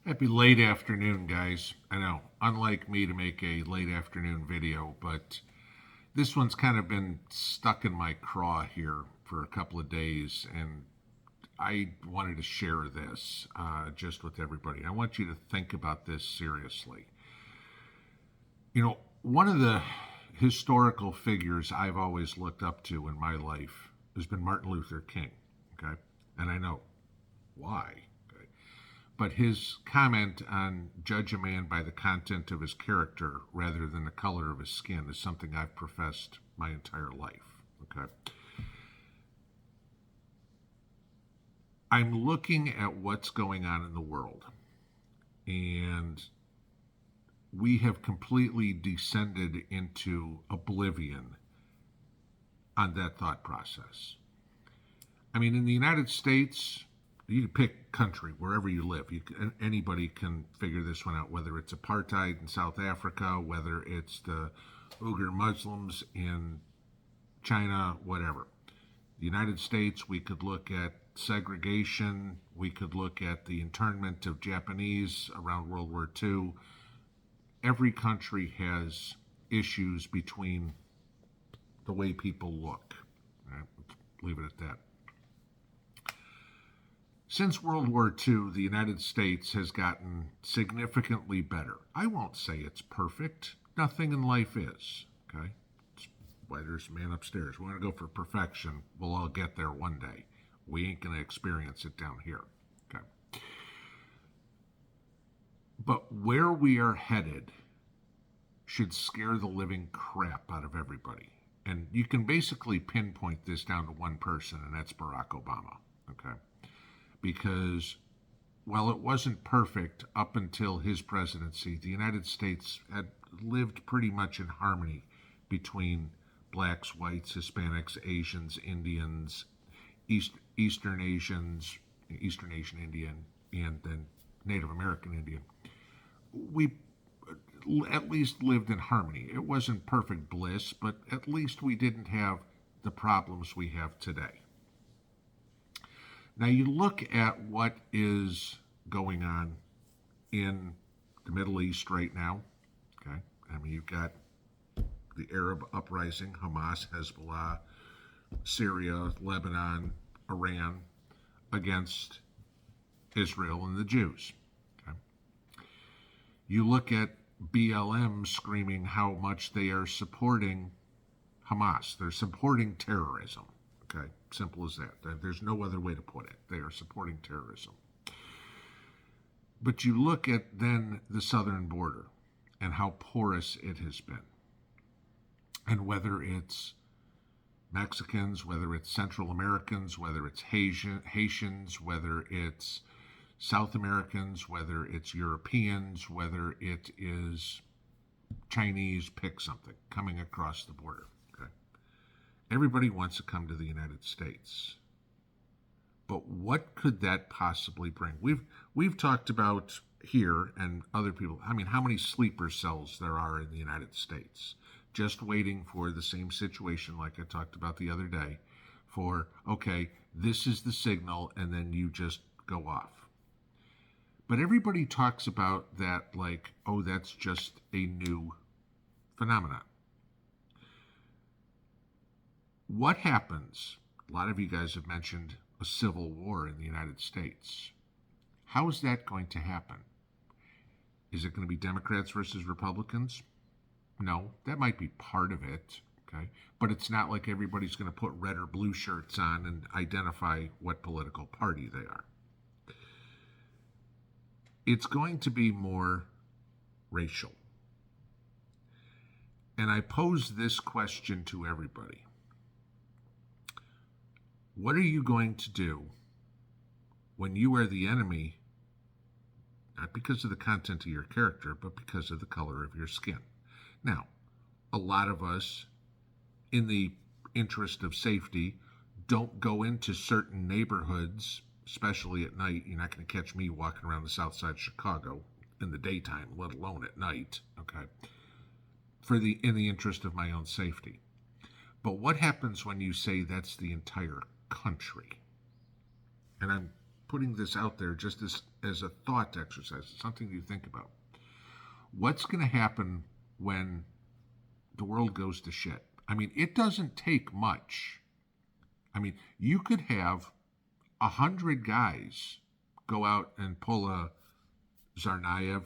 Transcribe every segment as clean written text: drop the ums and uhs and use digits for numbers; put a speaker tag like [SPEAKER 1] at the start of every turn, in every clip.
[SPEAKER 1] Happy late afternoon, guys. I know, unlike me to make a late afternoon video, but this one's kind of been stuck in my craw here for a couple of days, and I wanted to share this just with everybody. I want you to think about this seriously. One of the historical figures I've always looked up to in my life has been Martin Luther King, okay? And I know why. But his comment on judge a man by the content of his character rather than the color of his skin is something I've professed my entire life. Okay. I'm looking at what's going on in the world, and we have completely descended into oblivion on that thought process. I mean, in the United States, you can pick country wherever you live. Anybody can figure this one out, whether it's apartheid in South Africa, whether it's the Uyghur Muslims in China, whatever. The United States, we could look at segregation. We could look at the internment of Japanese around World War II. Every country has issues between the way people look. Right? Leave it at that. Since World War II, the United States has gotten significantly better. I won't say it's perfect. Nothing in life is, okay? That's why there's a man upstairs. We want to go for perfection. We'll all get there one day. We ain't going to experience it down here, okay? But where we are headed should scare the living crap out of everybody. And you can basically pinpoint this down to one person, and that's Barack Obama, okay? Because while it wasn't perfect up until his presidency, the United States had lived pretty much in harmony between blacks, whites, Hispanics, Asians, Indians, Eastern Asian Indian, and then Native American Indian. We at least lived in harmony. It wasn't perfect bliss, but at least we didn't have the problems we have today. Now you look at what is going on in the Middle East right now, okay? I mean, you've got the Arab uprising, Hamas, Hezbollah, Syria, Lebanon, Iran, against Israel and the Jews, okay? You look at BLM screaming how much they are supporting Hamas. They're supporting terrorism. Okay, simple as that. There's no other way to put it. They are supporting terrorism. But you look at then the southern border and how porous it has been. And whether it's Mexicans, whether it's Central Americans, whether it's Haitians, whether it's South Americans, whether it's Europeans, whether it is Chinese, pick something, coming across the border. Everybody wants to come to the United States. But what could that possibly bring? We've talked about here and other people, I mean, how many sleeper cells there are in the United States, just waiting for the same situation like I talked about the other day for, okay, this is the signal, and then you just go off. But everybody talks about that like, oh, that's just a new phenomenon. What happens? A lot of you guys have mentioned a civil war in the United States. How is that going to happen? Is it going to be Democrats versus Republicans? No, that might be part of it, okay? But it's not like everybody's going to put red or blue shirts on and identify what political party they are. It's going to be more racial. And I pose this question to everybody. What are you going to do when you are the enemy, not because of the content of your character, but because of the color of your skin? Now, a lot of us, in the interest of safety, don't go into certain neighborhoods, especially at night. You're not going to catch me walking around the south side of Chicago in the daytime, let alone at night, okay, in the interest of my own safety. But what happens when you say that's the entire country? And I'm putting this out there just as a thought exercise, something you think about. What's going to happen when the world goes to shit? I mean, it doesn't take much. I mean, you could have 100 guys go out and pull a Tsarnaev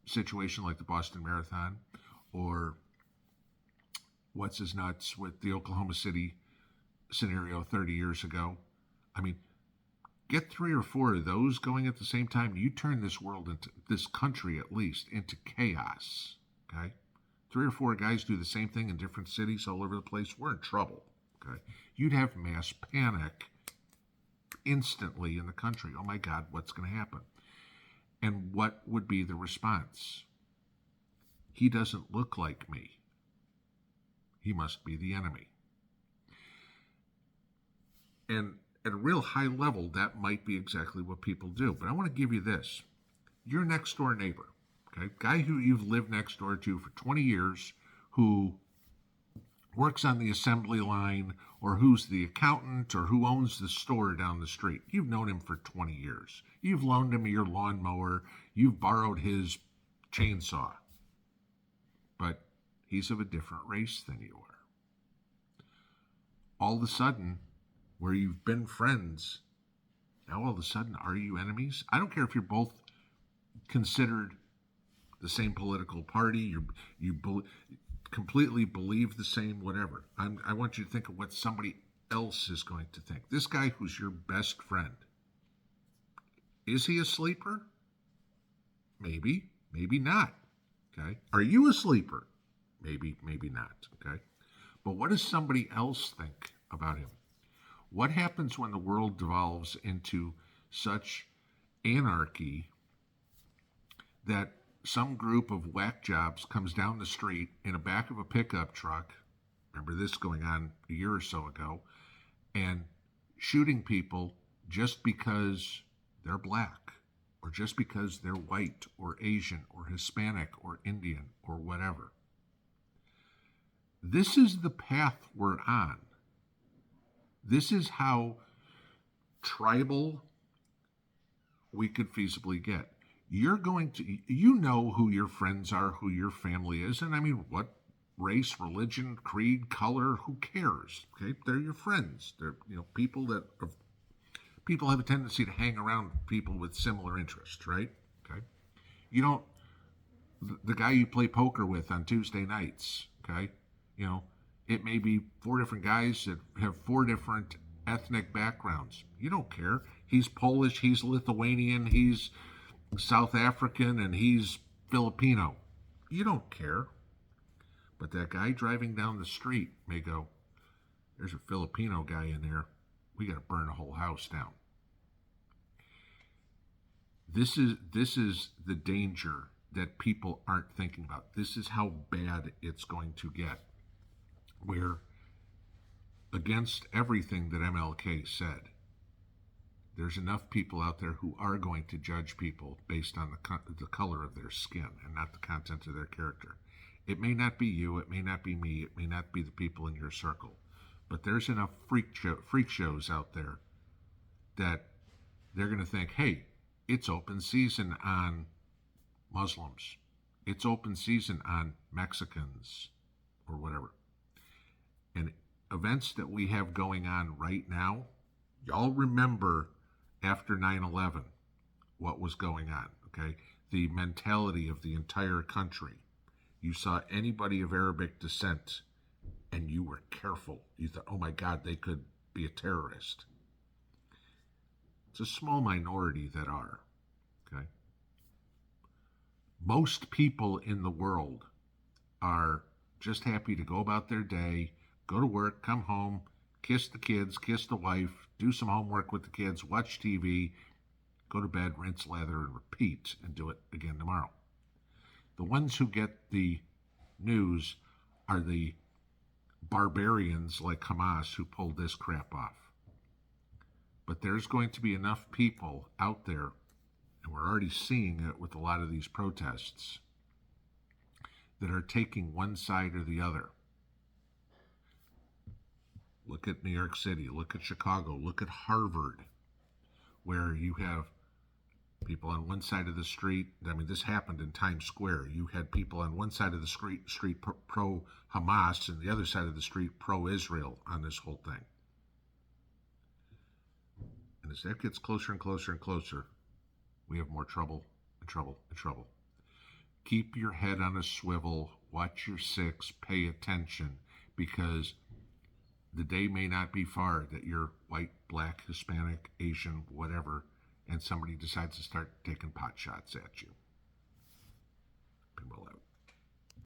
[SPEAKER 1] situation like the Boston Marathon, or what's his nuts with the Oklahoma City scenario 30 years ago. I mean, get 3 or 4 of those going at the same time, you turn this world into, this country at least, into chaos. Okay? 3 or 4 guys do the same thing in different cities all over the place, we're in trouble. Okay? You'd have mass panic instantly in the country. Oh my God, what's going to happen? And what would be the response? He doesn't look like me. He must be the enemy. And at a real high level, that might be exactly what people do. But I want to give you this. Your next door neighbor, okay, guy who you've lived next door to for 20 years, who works on the assembly line, or who's the accountant, or who owns the store down the street. You've known him for 20 years. You've loaned him your lawnmower. You've borrowed his chainsaw. But he's of a different race than you are. All of a sudden, where you've been friends, now all of a sudden, are you enemies? I don't care if you're both considered the same political party, you completely believe the same whatever. I want you to think of what somebody else is going to think. This guy who's your best friend, is he a sleeper? Maybe, maybe not. Okay. Are you a sleeper? Maybe, maybe not. Okay. But what does somebody else think about him? What happens when the world devolves into such anarchy that some group of whack jobs comes down the street in the back of a pickup truck, remember this going on a year or so ago, and shooting people just because they're black, or just because they're white, or Asian, or Hispanic, or Indian, or whatever? This is the path we're on. This is how tribal we could feasibly get. You're going to, you know who your friends are, who your family is, and I mean, what race, religion, creed, color, who cares? Okay, they're your friends. They're, people that people have a tendency to hang around people with similar interests, right? Okay, you don't, the guy you play poker with on Tuesday nights, okay, it may be 4 different guys that have 4 different ethnic backgrounds. You don't care. He's Polish, he's Lithuanian, he's South African, and he's Filipino. You don't care. But that guy driving down the street may go, there's a Filipino guy in there. We got to burn the whole house down. This is the danger that people aren't thinking about. This is how bad it's going to get. Where, against everything that MLK said, there's enough people out there who are going to judge people based on the color of their skin and not the content of their character. It may not be you, it may not be me, it may not be the people in your circle, but there's enough freak shows out there that they're going to think, hey, it's open season on Muslims. It's open season on Mexicans or whatever. And events that we have going on right now, y'all remember after 9/11 what was going on, okay? The mentality of the entire country. You saw anybody of Arabic descent and you were careful. You thought, oh my God, they could be a terrorist. It's a small minority that are, okay? Most people in the world are just happy to go about their day, go to work, come home, kiss the kids, kiss the wife, do some homework with the kids, watch TV, go to bed, rinse, lather, and repeat, and do it again tomorrow. The ones who get the news are the barbarians like Hamas who pulled this crap off. But there's going to be enough people out there, and we're already seeing it with a lot of these protests, that are taking one side or the other. Look at New York City, look at Chicago, look at Harvard. where you have people on one side of the street. I mean, this happened in Times Square. You had people on one side of the street pro Hamas, and the other side of the street pro Israel on this whole thing. And as that gets closer and closer and closer, we have more trouble and trouble and trouble. Keep your head on a swivel, watch your six, pay attention, because the day may not be far that you're white, black, Hispanic, Asian, whatever, and somebody decides to start taking pot shots at you. Pinball out.